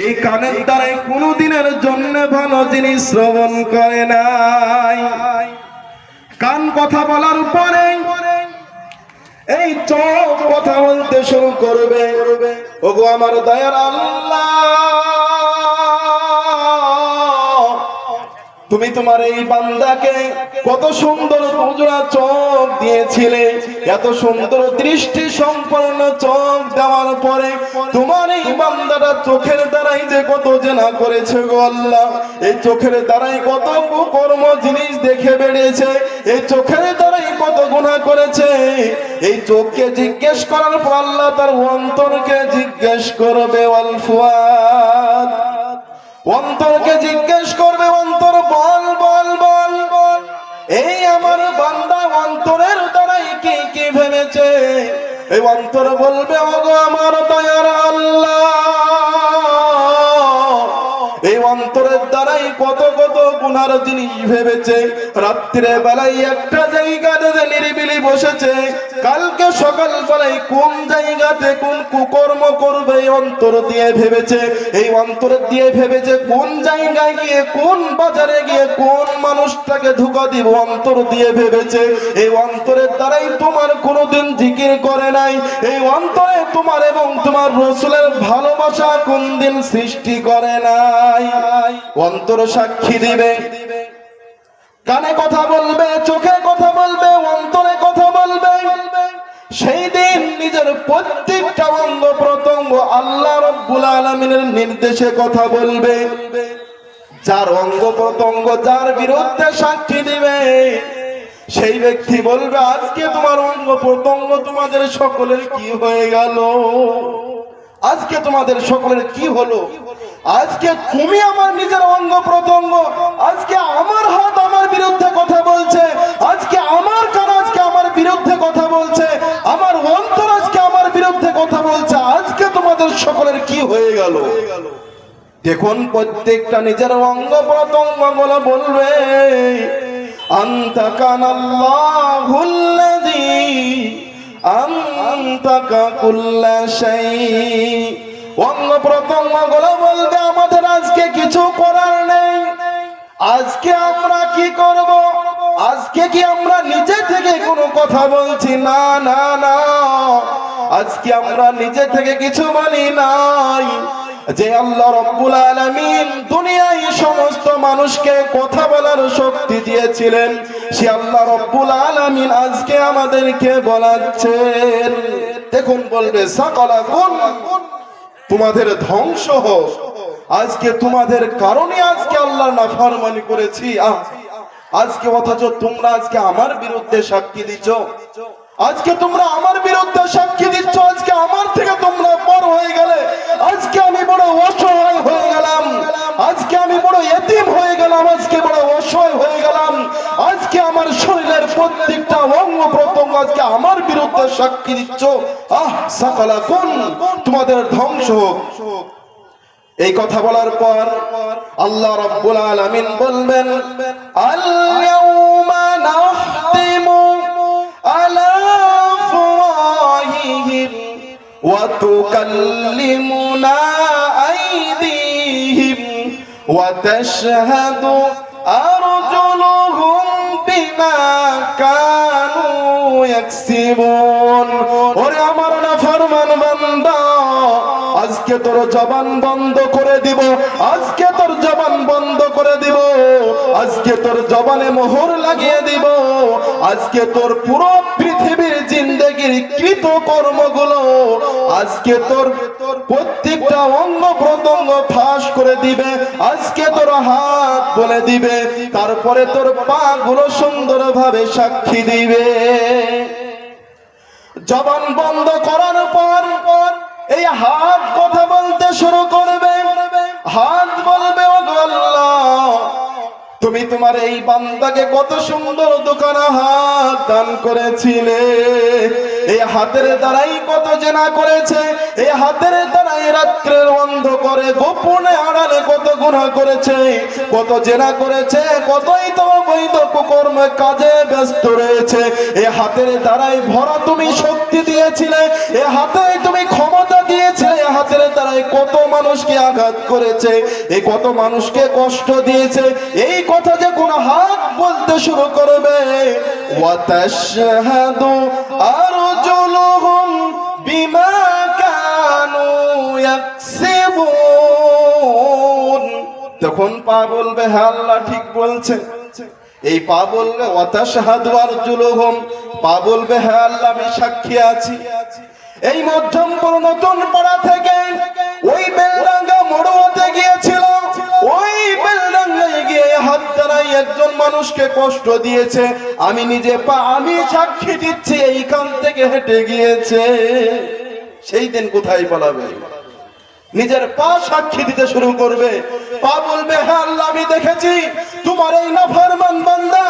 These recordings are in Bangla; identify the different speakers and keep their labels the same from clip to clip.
Speaker 1: এই কানের দ্বারাই কোনোদিনের জন্য ভালো জিনিস শ্রবণ করে নাই। কান কথা বলার পরে এই চোখ কথা বলতে শুরু করবে। ওগো আমার দয়ার আল্লাহ, তুমি তোমার এই বান্দাকে কত সুন্দর দুজোড়া চোখ দিয়েছিলে, এত সুন্দর দৃষ্টি সম্পন্ন চোখ দেওয়ার পরে তোমার এই বান্দাটা চোখের দ্বারাই যে কত জেনা করেছে গো আল্লাহ। এই চোখের দ্বারাই কত কুকর্ম জিনিস দেখে বেড়েছে, এই চোখের দ্বারাই কত গুনাহ করেছে। এই চোখকে জিজ্ঞেস করার পর আল্লাহ তার অন্তরকে জিজ্ঞেস করবে, ওয়াল ফুয়াদ, অন্তরকে জিজ্ঞেস করবে, অন্তর বল বল বল বল, এই আমার বান্দা অন্তরের দ্বারাই কি কি ভেবেছে। এই অন্তর বলবে, ওগো আমার দয়ার আল্লাহ, এই অন্তরের দ্বারাই কত কত গুনার জিনিস ভেবেছে। রাত্রে বেলায় একটা জায়গাতে নিরিবিলি বসেছে, কালকে সকাল বেলায় কোন জায়গাতে কোন কুকর্ম করবে এই অন্তর দিয়ে ভেবেছে। এই অন্তর দিয়ে ভেবেছে কোন জায়গায় গিয়ে, কোন বাজারে গিয়ে কোন মানুষটাকে ধোঁকা দিব, অন্তর দিয়ে ভেবেছে। এই অন্তরের দ্বারাই তোমার কোনোদিন জিকির করে নাই। এই অন্তরে তোমার এবং তোমার রাসূলের ভালোবাসা কোনদিন সৃষ্টি করে নাই। অন্তর সাক্ষী দিবে, কানে কথা বলবে, চোখে কথা বলবে, অন্তরে কথা বলবে। সেই দিন নিজের প্রত্যেকটা অঙ্গ প্রত্যঙ্গ আল্লাহ রাব্বুল আলামিনের নির্দেশে কথা বলবে। যার অঙ্গ প্রত্যঙ্গ যার বিরুদ্ধে সাক্ষী দিবে, সেই ব্যক্তি বলবে, আজকে তোমার অঙ্গ প্রত্যঙ্গ তোমাদের সকলের কি হয়ে গেল, আজকে তোমাদের সকলের কি হলো। আজকে তুমি আমার নিজের অঙ্গ প্রত্যঙ্গ, আজকে আমার হাত আমার বিরুদ্ধে কথা বলছে, আজকে আমার কান আজকে আমার বিরুদ্ধে কথা বলছে, আমার অন্তর আজকে আমার বিরুদ্ধে কথা বলছে, আজকে তোমাদের সকলের কি হয়ে গেল। দেখুন প্রত্যেকটা নিজের অঙ্গ প্রত্যঙ্গ গুলো বলবে, আনতা কানাল্লাহুল্লাযী আনতাকা কুল্লা শাই। অঙ্গ প্রত্যঙ্গ গুলো বলবে, আমাদের আজকে কিছু করার নেই, আজকে আমরা কি করব, আজকে কি আমরা নিজে থেকে কোনো কথা বলছি, না না না, আজকে আমরা নিজে থেকে কিছু বলি নাই। যে আল্লাহ রাব্বুল আলামিন দুনিয়ায় সমস্ত মানুষকে কথা বলার শক্তি দিয়েছিলেন, সে আল্লাহ রাব্বুল আলামিন আজকে আমাদেরকে বলাচ্ছেন। দেখুন বলবে, সাকালাকুন, তোমাদের ধ্বংস হোক, আজকে তোমাদের কারণে আজকে আল্লাহর নাফরমানি করেছি আজকে, অথচ তোমরা আজকে আমার বিরুদ্ধে সাক্ষী দিচ্ছ, আজকে তোমরা আমার বিরুদ্ধে সাক্ষী দিচ্ছ, আজকে আমার থেকে তোমরা পর হয়ে গেলে, আজকে আমি বড় অসহায় হয়ে গেলাম, আজকে আমি বড় এতিম হয়ে গেলাম, আজকে বড় অসহায় হয়ে গেলাম, আজকে আমার শরীরের প্রত্যেকটা অঙ্গ প্রত্যঙ্গ আজকে আমার বিরুদ্ধে সাক্ষী দিচ্ছ, সাকালাকুন, তোমাদের ধ্বংস হোক। এই কথা বলার পর আল্লাহ রাব্বুল আলামিন বলবেন, আল ইয়াউমা নাখতিমু আলা আফওয়াহিহিম ওয়া তুকাল্লিমুনা আইদিহিম ওয়া তাশহাদু আরজুলুহুম বিমা কানু ইয়াকসিবুন। ওরে আমার নাফরমান বান্দা, আজকে তোর জবান বন্ধ করে দিব, আজকে তোর জবান বন্ধ করে দিব, আজকে তোর জবানে মোহর লাগিয়ে দিব, আজকে তোর পুরো পৃথিবীর জিন্দেগির কৃত কর্মগুলো আজকে তোর প্রত্যেকটা অঙ্গ প্রত্যঙ্গ ফাঁস করে দিবে, আজকে তোর হাত বলে দিবে, তারপরে তোর পা গুলো সুন্দরভাবে সাক্ষী দিবে। জবান বন্ধ করার পর এই হাত কথা বলতে শুরু করবে। হাত বলবে, ওগো আল্লাহ, তুমি তোমার এই বান্দাকে কত সুন্দর দোকানা হাত দান করেছিলে, এই হাতের দ্বারাই কত জেনা করেছে, এই হাতের দ্বারাই রাত্রের অন্ধকারে গোপনে আড়ালে কত গুনাহ করেছে, কত জেনা করেছে, কতই তো বৈধ কুকর্ম কাজে ব্যস্ত রয়েছে। এই হাতের দ্বারাই ভরা তুমি শক্তি দিয়েছিলে, এই হাতে তুমি ক্ষমতা দিয়েছিলে, এই হাতের দ্বারাই কত মানুষকে আঘাত করেছে, এই কত মানুষকে কষ্ট দিয়েছে। এই কথা যে কোন হাত বলতে শুরু করবে, ওয়াতাশহাদু আরজুলুহুম বিমা কানু ইয়াকসিবুন, তখন পা বলবে হ্যাঁ আল্লাহ ঠিক বলছে। এই পা বলবে ওয়াতাশহাদু আরজুলুহুম, পা বলবে হ্যাঁ আল্লাহ আমি সাক্ষী আছি। এই মধ্যমপুর নতুন পাড়া থেকে ওই বেলডাঙ্গা মড়ুয়াতে গিয়েছিল, ওই বেলডাঙ্গায় গিয়ে হাত দ্বারাই একজন মানুষকে কষ্ট দিয়েছে। আমি নিজে পা, আমি সাক্ষী দিচ্ছি, এইখান থেকে হেঁটে গিয়েছে। সেই দিন কোথায় পালাবে? নিজের পা সাক্ষী দিতে শুরু করবে। পা বলবে হ্যাঁ আল্লাহ আমি দেখেছি তোমার এই নাফরমান বান্দা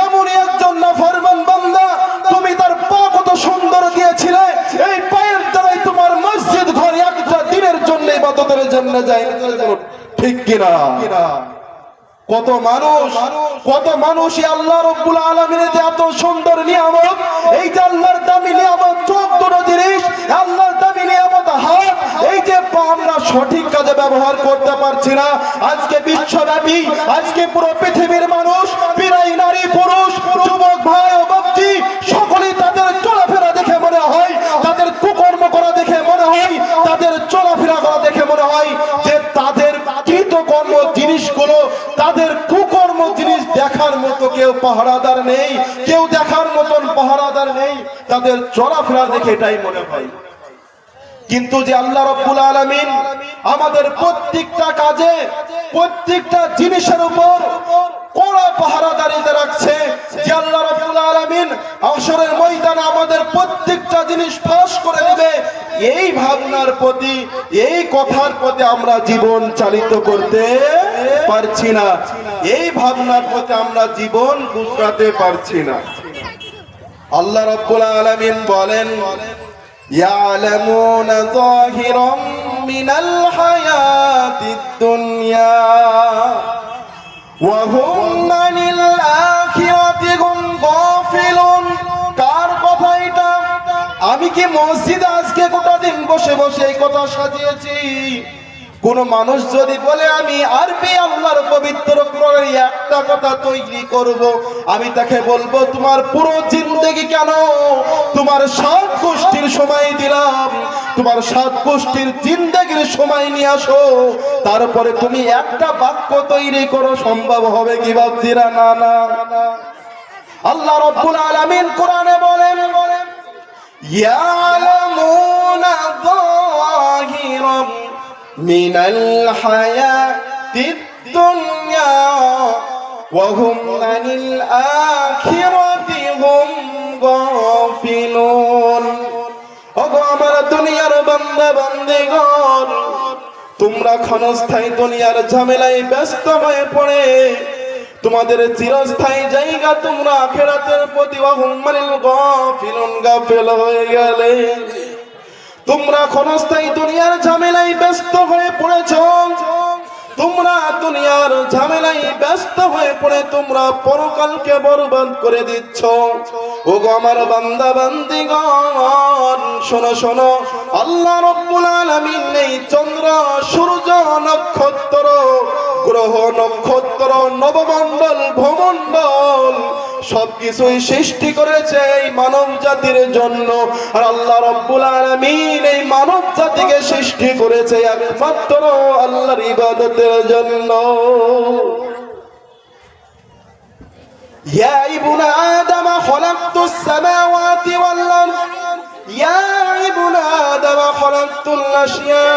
Speaker 1: এমনই একজন নাফরমান বান্দা, তুমি তার পা কত সুন্দর দিয়েছিলে, এই পায়ের দ্বারাই তোমার মসজিদ ঘর একটা দিনের জন্য ইবাদতের জন্য যায়, ঠিক কিনা? কত মানুষ আল্লাহ রাব্বুল আলামিনের যে এত সুন্দর নিয়ামত, এই যে আল্লাহর দামি নিয়ামত, চোখ দুটো জিনিস, আল্লাহর দামি নিয়ামত হাত, এই যে আমরা সঠিক কাজে ব্যবহার করতে পারছি না। আজকে বিশ্বব্যাপী, আজকে পুরো পৃথিবীর মানুষ, বিরাই নারী পুরুষ, যুবক ভাই ও বাপজি, সকলেই তাদের চলাফেরা দেখে মনে হয়, তাদের কুকর্ম করা দেখে মনে হয়, তাদের চলাফেরা করা দেখে মনে হয় যে তাদের কৃতকর্ম জিনিসগুলো, তাদের কুকর্ম জিনিস দেখার মতো কেউ পাহারাদার নেই, কেউ দেখার মতন পাহারাদার নেই, তাদের চলাফেরা দেখে এটাই মনে হয়। কিন্তু যে আল্লাহ রাব্বুল আলামিন আমাদের প্রত্যেকটা কাজে, প্রত্যেকটা জিনিসের উপর কড়া পাহারাদারিতে রাখছে, যে আল্লাহ রাব্বুল আলামিন হাশরের ময়দানে আমাদের প্রত্যেকটা জিনিস ফাঁস করে দিবে, এই ভাবনার প্রতি, এই কথার প্রতি আমরা জীবন চালিত করতে পারছি না, এই ভাবনার প্রতি আমরা জীবন গুজরাতে পারছি না। আল্লাহ রাব্বুল আলামিন বলেন ইয়ালামুনা যাহিরাম মিনাল হায়াতিদ দুনিয়া ওয়া হুম আনিল আখিরাতি হুম গাফিলুন। কার কথা এটা? আমি কি মসজিদে আজকে গোটা দিন বসে বসে এই কথা সাজিয়েছি? কোন মানুষ যদি বলে আমি আরবি আল্লাহর পবিত্র কোরআনের একটা কথা তৈরি করব, আমি তাকে বলবো তোমার পুরো জিন্দেগি কেন, তোমার 7 গোষ্ঠীর সময় দিলাম, তোমার 7 গোষ্ঠীর জিন্দেগির সময় নিয়ে আসো, তারপরে তুমি একটা বাক্য তৈরি করো, সম্ভব হবে কি বাপজিরা? না না। আল্লাহ রাব্বুল আলামিন কোরআনে বলেন ইয়ালামুনা যাহিরাম মিনাল হায়াতিদ দুনিয়া ওয়া হুম আনিল আখিরাতি হুম গাফিলুন। ওগো আমার দুনিয়ার বান্দা বান্দিগণ, তোমরা ক্ষণস্থায়ী দুনিয়ার ঝামেলায় ব্যস্ত হয়ে পড়ে তোমাদের চিরস্থায়ী জায়গা তোমরা আখিরাতের প্রতি ওয়া হুম আনিল গাফিলুন গাফিল হয়ে গেলে। তোমরা ক্ষণস্থায়ী দুনিয়ার ঝামেলায় ব্যস্ত হয়ে পড়েছ, তোমরা দুনিয়ার ঝামেলায় ব্যস্ত হয়ে পড়ে তোমরা পরকালকে বরবাদ করে দিচ্ছ। ওগো আমার বান্দা বান্দিগণ, শোনো শোনো, আল্লাহ রাব্বুল আলামিন এই চন্দ্র সূর্য নক্ষত্র গ্রহ নক্ষত্র নবমণ্ডল ভূমণ্ডল সবকিছুই সৃষ্টি করেছে এই মানব জাতির জন্য। আর আল্লাহ রাব্বুল আলামিন এই মানব জাতিকে সৃষ্টি করেছে একমাত্র আল্লাহর ইবাদতের জন্য। ইয়া ইবনা আদম খলাকতুস সামাওয়াতি ওয়াল আরদ ইয়া ইবনা আদম খলাকতুল আশিয়া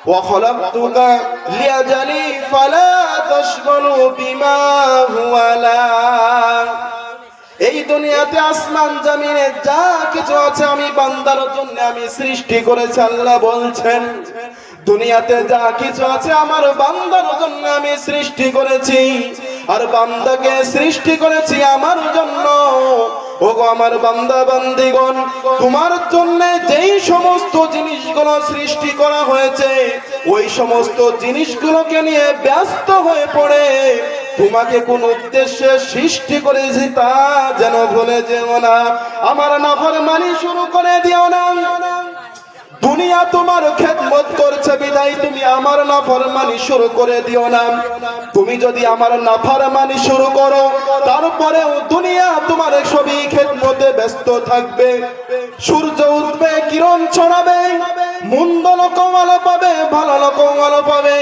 Speaker 1: ওয়া খলাকতুকা লিআজালি ফালা তাশগালু বিমা হুয়া লা। এই দুনিয়াতে আসমান জমিনে যা কিছু আছে আমি বান্দার জন্য আমি সৃষ্টি করেছি। আল্লাহ বলছেন দুনিয়াতে যা কিছু আছে আমার বান্দার জন্য আমি সৃষ্টি করেছি, আর বান্দাকে সৃষ্টি করেছি আমার জন্য। ওগো আমার বান্দা বান্দিগণ, তোমার জন্য যেই সমস্ত জিনিসগুলো সৃষ্টি করা হয়েছে ওই সমস্ত জিনিসগুলোকে নিয়ে ব্যস্ত হয়ে পড়ে তোমাকে কোন উদ্দেশ্যে সৃষ্টি করেছি তা যেন ভুলে যেও না। আমার নাফরমানি শুরু করে দিও না। দুনিয়া তোমার খেদমত করছে বিদায় তুমি আমার নাফরমানি শুরু করে দিও না। তুমি যদি আমার নাফরমানি শুরু করো তারপরেও দুনিয়া তোমার সবই খেদমতে ব্যস্ত থাকবে। সূর্য উঠবে, কিরণ ছড়াবে, মন্দ লোকও ভালো পাবে, ভালো লোকও ভালো পাবে।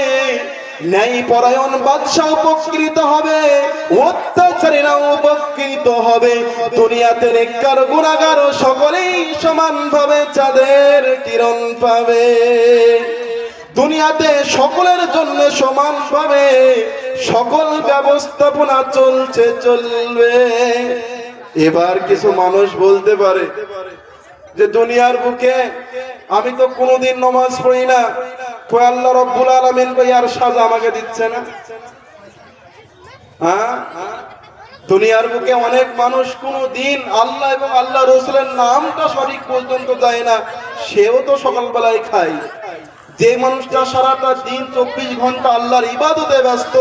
Speaker 1: ন্যায় পরায়ণ বাদশা উপকৃত হবে, অত্যাচারীরা উপকৃত হবে। দুনিয়াতে নেককার গুনাহগার সকলেই সমানভাবে চাঁদের কিরণ পাবে। দুনিয়াতে সকলের জন্য সমানভাবে সকল ব্যবস্থাপনা চলবে। এবার কিছু মানুষ বলতে পারে যে দুনিয়ার বুকে আমি তো কোনোদিন নামাজ পড়ি না, কই আল্লাহ রাব্বুল আলামিন কই আর সাজা আমাকে দিচ্ছে না? হ্যাঁ, দুনিয়ার বুকে অনেক মানুষ কোনোদিন আল্লাহ এবং আল্লাহ রাসূলের নামটা সঠিক পর্যন্ত দেয় না, সেও তো সকালবেলায় খায়। যে মানুষটা সারাটা দিন 24 ঘন্টা আল্লাহর ইবাদতে ব্যস্ত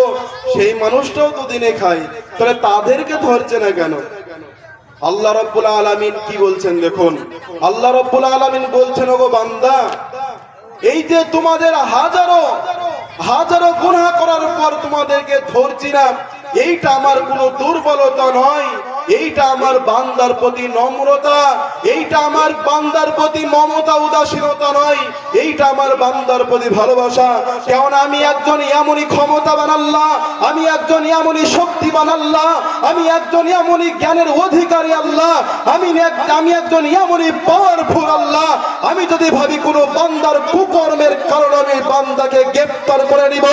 Speaker 1: সেই মানুষটাও তো দিনে খায়, তাহলে তাদেরকে ধরছে না কেন? আল্লাহ রাব্বুল আলামিন কি বলছেন দেখুন। আল্লাহ রাব্বুল আলামিন বলছেন, ওগো বান্দা, এই যে তোমাদের হাজারো হাজারো গুনাহ করার পর তোমাদেরকে ধরছি না, এইটা আমার কোনো দুর্বলতা নয়, এইটা আমার বান্দার প্রতি নম্রতা, এইটা আমার বান্দার প্রতি মমতা উদাসীনতা নয়, এইটা আমার বান্দার প্রতি ভালোবাসা। কারণ আমি একজন এমনই ক্ষমতাবান আল্লাহ, আমি একজন এমনই শক্তিবান আল্লাহ, আমি একজন এমনই জ্ঞানের অধিকারী আল্লাহ, আমি একজন এমনই পাওয়ারফুল আল্লাহ। আমি যদি ভাবি কোনো বান্দার কুকর্মের কারণে আমি বান্দাকে গ্রেফতার করে নিব,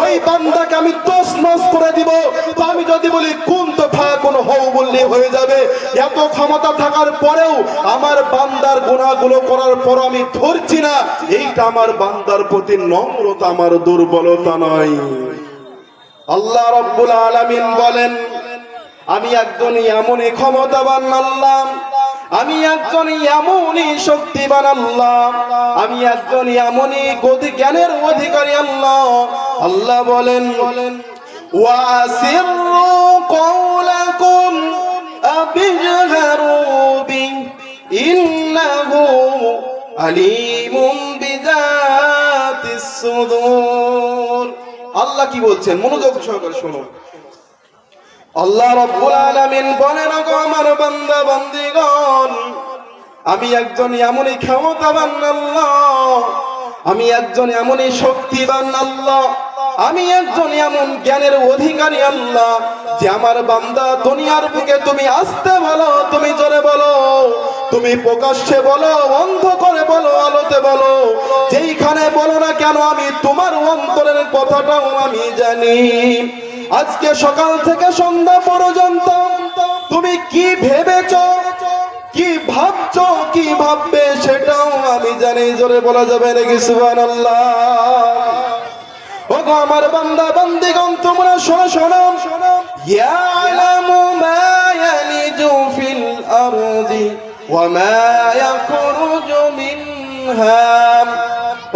Speaker 1: ওই বান্দাকে আমি তছনছ করে দিব, তো আমি যদি বলি কোন তো কোন হও বললে হয়ে যাবে। এত ক্ষমতা থাকার পরেও আমার বান্দার গুনাহগুলো করার পর আমি ধরছি না, এইটা আমার বান্দার প্রতি নম্রতা, আমার দুর্বলতা নয়। আল্লাহ রাব্বুল আলামিন বলেন, আমি একজন এমনই ক্ষমতাবান আল্লাহ, আমি একজন এমনই শক্তিবান আল্লাহ, আমি একজন এমনই জ্ঞানের অধিকারী আল্লাহ। আল্লাহ বলেন, وَأَسِرُّوا قَوْلَكُمْ أَوْ اجْهَرُوا بِهِ إِنَّهُ عَلِيمٌ بِذَاتِ الصُّدُورِ। আল্লাহ কি বলছেন মনোযোগ সহকারে শুনুন। আল্লাহ রাব্বুল আলামিন বলেন, ওগো আমার বান্দা বান্দিগণ, আমি একজন এমনই ক্ষমতাবান আল্লাহ, আমি একজন এমনই শক্তিবান আল্লাহ, আমি একজন এমন জ্ঞানের অধিকারী আল্লাহ যে আমার বান্দা দুনিয়ার বুকে তুমি আস্তে বলো, তুমি জোরে বলো, তুমি প্রকাশ্যে বলো, অন্ধকারে বলো, আলোতে বলো, যেইখানে বলো না কেন আমি তোমার অন্তরের কথাটাও আমি জানি। আজকে সকাল থেকে সন্ধ্যা পর্যন্ত তুমি কি ভেবেছো, কি ভাবছো, কি ভাববে সেটাও আমি জানি। জোরে বলা যাবে নাকি সুবহানাল্লাহ? ওগো আমার বান্দা বান্দিগণ, তোমরা শোনো শোনো, ইয়ালামু মা ইয়ালিজু ফিল আরদি ওয়া মা ইয়াখরুজু মিনহা।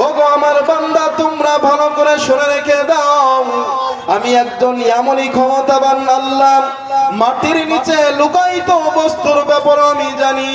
Speaker 1: ওগো আমার বান্দা, তোমরা ভালো করে শুনে রেখে দাও, আমি একজন এমনই ক্ষমতাবান আল্লাহ, মাটির নিচে লুকায়িত বস্তুর ব্যাপারে আমি জানি,